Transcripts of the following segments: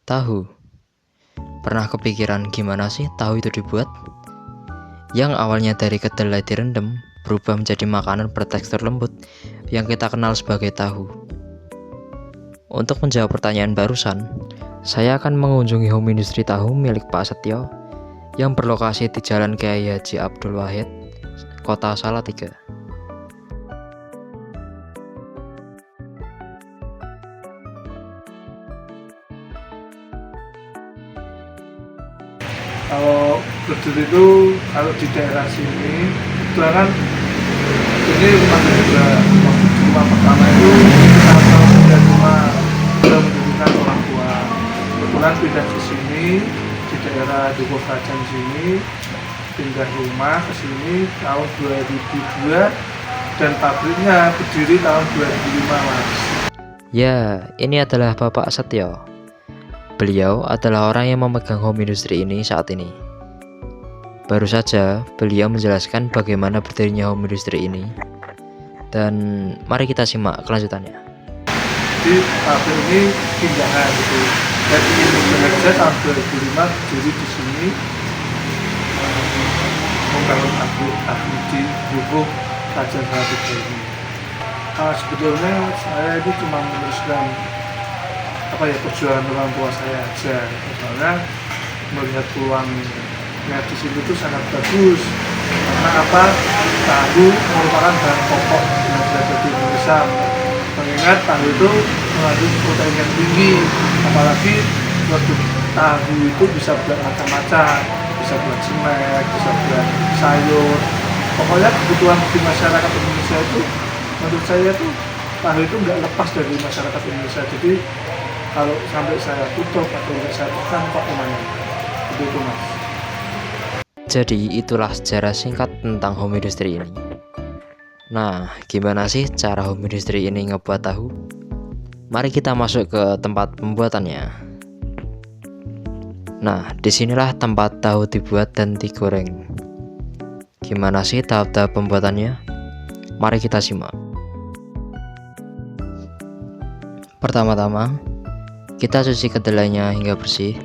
Tahu. Pernah kepikiran gimana sih tahu itu dibuat? Yang awalnya dari kedelai direndam, berubah menjadi makanan bertekstur lembut yang kita kenal sebagai tahu. Untuk menjawab pertanyaan barusan, saya akan mengunjungi home industry tahu milik Pak Setio yang berlokasi di Jalan Kiai Haji Abdul Wahid, Kota Salatiga. Kalau berdiri itu kalau di daerah sini itu kan ini rumah kedua. Rumah pertama itu kalau punya rumah sudah mendirikan orang tua, kebetulan pindah ke sini di daerah Dukuh Kerajaan sini, pindah rumah ke sini tahun 2002 dan pabriknya berdiri tahun 2005 Mas. Ya, ini adalah Bapak Setio. Beliau adalah orang yang memegang home industry ini saat ini. Baru saja beliau menjelaskan bagaimana berdirinya home industry ini. Dan mari kita simak kelanjutannya. Jadi pabrik ini pindahan gitu. Dari Indonesia tahun 2005 berdiri di sini membangun pabrik di Dukuh Kerajaan Salatiga ini. Sebetulnya saya ini cuma meneruskan perjuangan orang tua saya aja, soalnya melihat peluangnya di situ tuh sangat bagus karena tahu merupakan bahan pokok yang berada di Indonesia, mengingat tahu itu mengandung protein yang tinggi, apalagi produk tahu itu bisa buat macam-macam, bisa buat snack, bisa buat sayur, pokoknya kebutuhan di masyarakat Indonesia itu menurut saya tuh tahu itu nggak lepas dari masyarakat Indonesia. Jadi kalau sampai saya tutup atau saya tekan kok kemana itu Mas. Jadi itulah sejarah singkat tentang home industry ini. Nah, gimana sih cara home industry ini ngebuat tahu? Mari kita masuk ke tempat pembuatannya. Nah, disinilah tempat tahu dibuat dan digoreng. Gimana sih tahap-tahap pembuatannya? Mari kita simak. Pertama-tama, kita cuci kedelainya hingga bersih,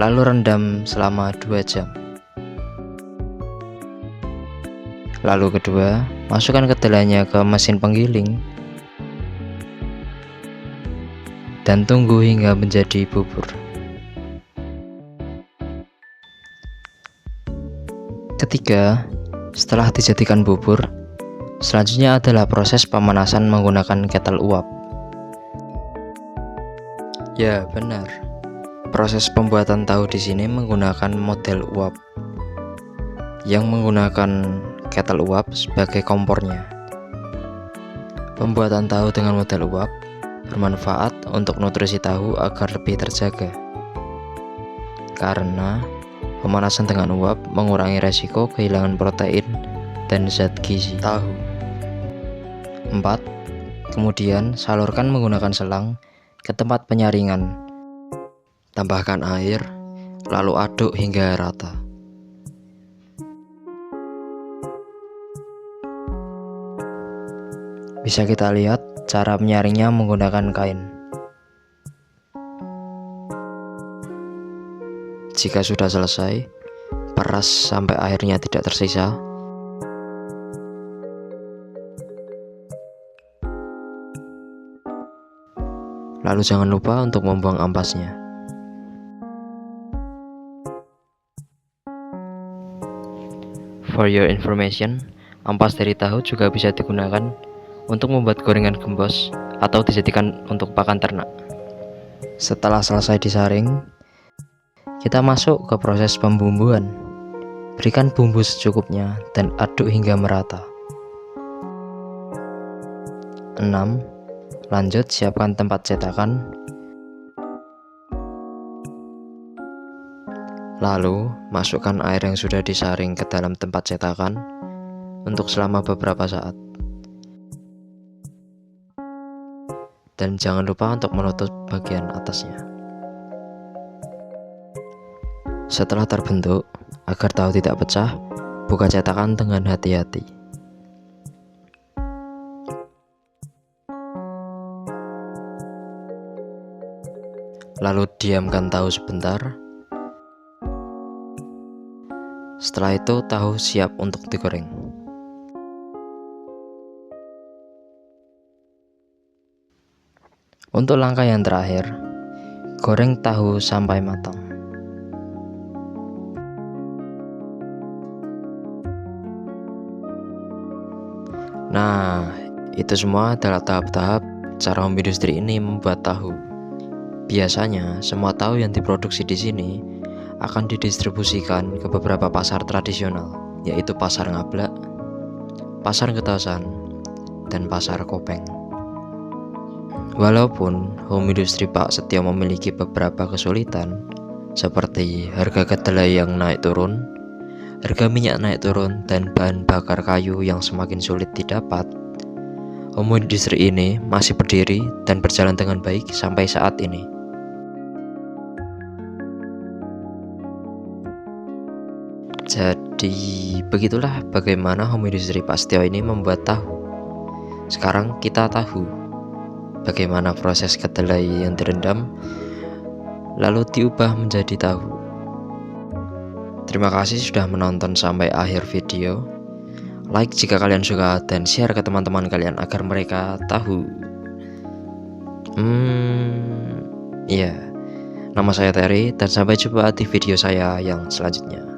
lalu rendam selama 2 jam. Lalu kedua, masukkan kedelainya ke mesin penggiling dan tunggu hingga menjadi bubur. Ketiga, setelah dijadikan bubur, selanjutnya adalah proses pemanasan menggunakan kettle uap. Ya, benar. Proses pembuatan tahu di sini menggunakan model uap yang menggunakan kettle uap sebagai kompornya. Pembuatan tahu dengan model uap bermanfaat untuk nutrisi tahu agar lebih terjaga. Karena pemanasan dengan uap mengurangi resiko kehilangan protein dan zat gizi tahu. 4. Kemudian salurkan menggunakan selang ke tempat penyaringan. Tambahkan air, lalu aduk hingga rata. Bisa kita lihat cara menyaringnya menggunakan kain. Jika sudah selesai, peras sampai airnya tidak tersisa. Lalu jangan lupa untuk membuang ampasnya. For your information, ampas dari tahu juga bisa digunakan untuk membuat gorengan gembos atau dijadikan untuk pakan ternak. Setelah selesai disaring, kita masuk ke proses pembumbuan. Berikan bumbu secukupnya dan aduk hingga merata. 6. Lanjut siapkan tempat cetakan. Lalu masukkan air yang sudah disaring ke dalam tempat cetakan untuk selama beberapa saat. Dan jangan lupa untuk menutup bagian atasnya. Setelah terbentuk, agar tahu tidak pecah, buka cetakan dengan hati-hati. Lalu diamkan tahu sebentar. Setelah itu tahu siap untuk digoreng. Untuk langkah yang terakhir, goreng tahu sampai matang. Nah, itu semua adalah tahap-tahap cara home industry ini membuat tahu. Biasanya, semua tahu yang diproduksi di sini akan didistribusikan ke beberapa pasar tradisional, yaitu pasar Ngablak, pasar Getasan, dan pasar Kopeng. Walaupun home industry Pak Setio memiliki beberapa kesulitan, seperti harga kedelai yang naik turun, harga minyak naik turun, dan bahan bakar kayu yang semakin sulit didapat, home industry ini masih berdiri dan berjalan dengan baik sampai saat ini. Jadi begitulah bagaimana home industry Pak Setio ini membuat tahu. Sekarang kita tahu bagaimana proses kedelai yang direndam lalu diubah menjadi tahu. Terima kasih sudah menonton sampai akhir video. Like jika kalian suka dan share ke teman-teman kalian agar mereka tahu. Iya. Nama saya Terry dan sampai jumpa di video saya yang selanjutnya.